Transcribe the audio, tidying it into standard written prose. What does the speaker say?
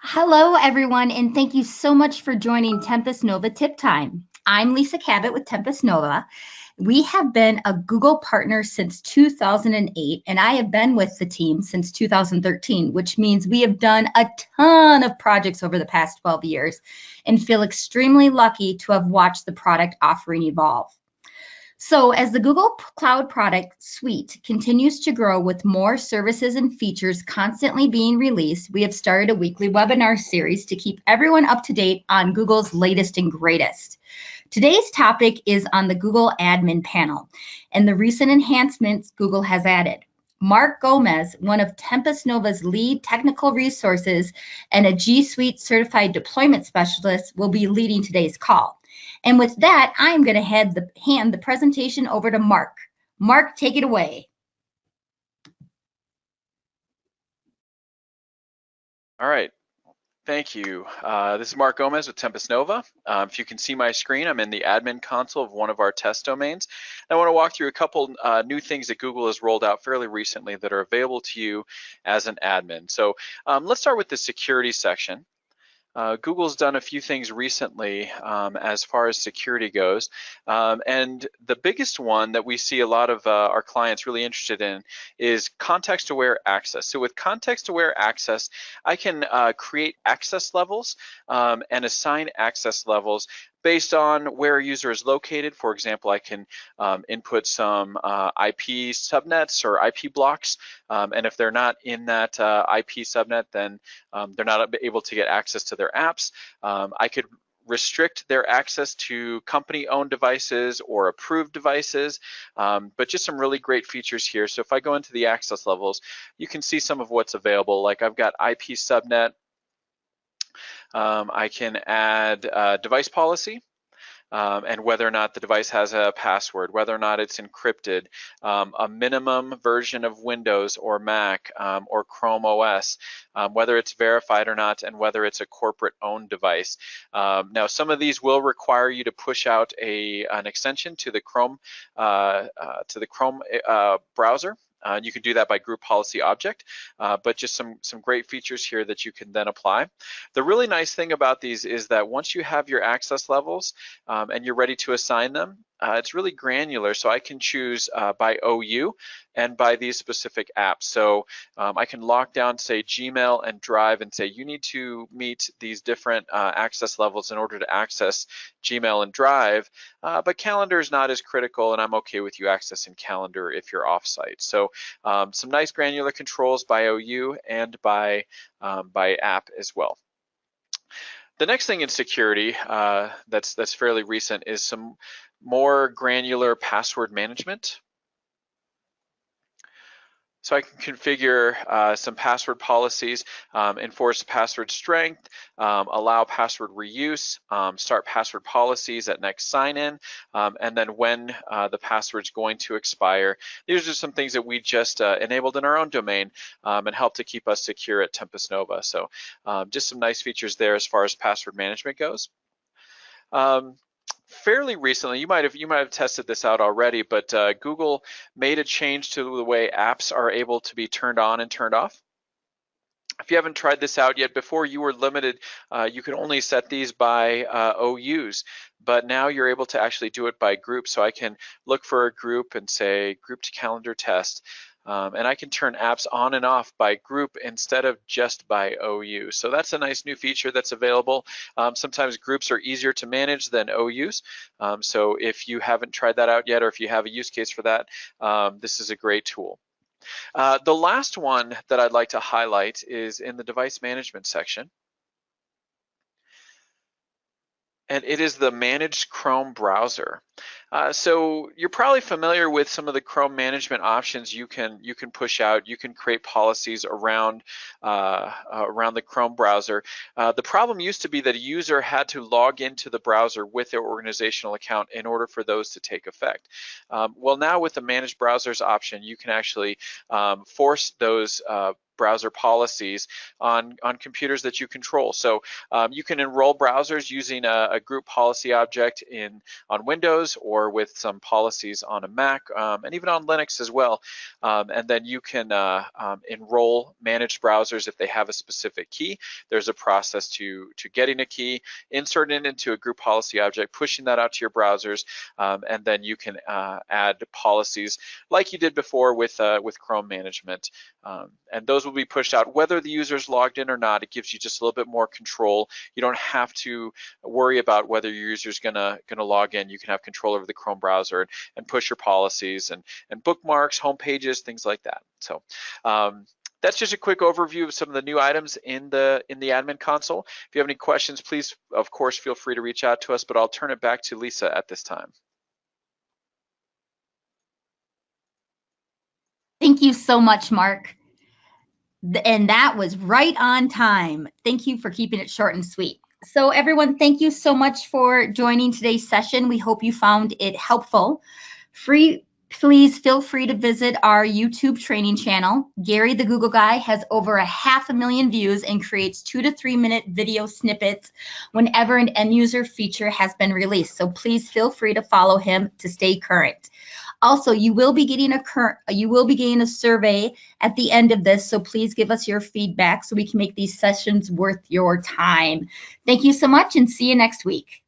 Hello, everyone, and thank you so much for joining Tempus Nova Tip Time. I'm Lisa Cabot with Tempus Nova. We have been a Google partner since 2008, and I have been with the team since 2013, which means we have done a ton of projects over the past 12 years and feel extremely lucky to have watched the product offering evolve. So as the Google Cloud product suite continues to grow with more services and features constantly being released, we have started a weekly webinar series to keep everyone up to date on Google's latest and greatest. Today's topic is on the Google admin panel and the recent enhancements Google has added. Mark Gomez, one of Tempus Nova's lead technical resources and a G Suite certified deployment specialist, will be leading today's call. And with that, I'm going to hand the presentation over to Mark. Mark, take it away. All right. Thank you. This is Mark Gomez with Tempus Nova. If you can see my screen, I'm in the admin console of one of our test domains. I want to walk through a couple new things that Google has rolled out fairly recently that are available to you as an admin. So let's start with the security section. Google's done a few things recently as far as security goes, and the biggest one that we see a lot of our clients really interested in is context-aware access. So with context-aware access, I can create access levels and assign access levels based on where a user is located. For example, I can input some IP subnets or IP blocks, and if they're not in that IP subnet, then they're not able to get access to their apps. I could restrict their access to company-owned devices or approved devices, but just some really great features here. So if I go into the access levels, you can see some of what's available. Like I've got IP subnet. I can add device policy and whether or not the device has a password, whether or not it's encrypted, a minimum version of Windows or Mac or Chrome OS, whether it's verified or not, and whether it's a corporate-owned device. Now, some of these will require you to push out an extension to the Chrome browser. You can do that by group policy object, but just some great features here that you can then apply. The really nice thing about these is that once you have your access levels and you're ready to assign them, it's really granular, so I can choose by OU and by these specific apps. So I can lock down, say, Gmail and Drive and say, you need to meet these different access levels in order to access Gmail and Drive, but Calendar is not as critical, and I'm okay with you accessing Calendar if you're offsite. So some nice granular controls by OU and by app as well. The next thing in security that's fairly recent is some more granular password management. So I can configure some password policies, enforce password strength, allow password reuse, start password policies at next sign-in, and then when the password's going to expire. These are some things that we just enabled in our own domain and help to keep us secure at Tempus Nova. So just some nice features there as far as password management goes. Fairly recently, you might have tested this out already, but Google made a change to the way apps are able to be turned on and turned off. If you haven't tried this out yet, before you were limited, you could only set these by OUs, but now you're able to actually do it by group. So I can look for a group and say grouped calendar test. And I can turn apps on and off by group instead of just by OU. So that's a nice new feature that's available. Sometimes groups are easier to manage than OUs. So if you haven't tried that out yet, or if you have a use case for that, this is a great tool. The last one that I'd like to highlight is in the device management section. And it is the managed Chrome browser. So you're probably familiar with some of the Chrome management options you can push out. You can create policies around the Chrome browser. The problem used to be that a user had to log into the browser with their organizational account in order for those to take effect. Well, now with the managed browsers option, you can actually force those browser policies on computers that you control. So you can enroll browsers using a group policy object on Windows, Windows or with some policies on a Mac, and even on Linux as well. And then you can enroll managed browsers if they have a specific key. There's a process to getting a key, inserting it into a group policy object, pushing that out to your browsers, and then you can add policies like you did before with Chrome management. And those will be pushed out whether the user's logged in or not. It gives you just a little bit more control. You don't have to worry about whether your user's gonna log in. You can have control over the Chrome browser and push your policies and bookmarks, home pages, things like that. So that's just a quick overview of some of the new items in the admin console. If you have any questions, please, of course, feel free to reach out to us, but I'll turn it back to Lisa at this time. Thank you so much, Mark. And that was right on time. Thank you for keeping it short and sweet. So everyone, thank you so much for joining today's session. We hope you found it helpful. Please feel free to visit our YouTube training channel. Gary the Google Guy has over 500,000 views and creates 2 to 3 minute video snippets whenever an end user feature has been released. So please feel free to follow him to stay current. Also, you will be getting a survey at the end of this, so please give us your feedback so we can make these sessions worth your time. Thank you so much and see you next week.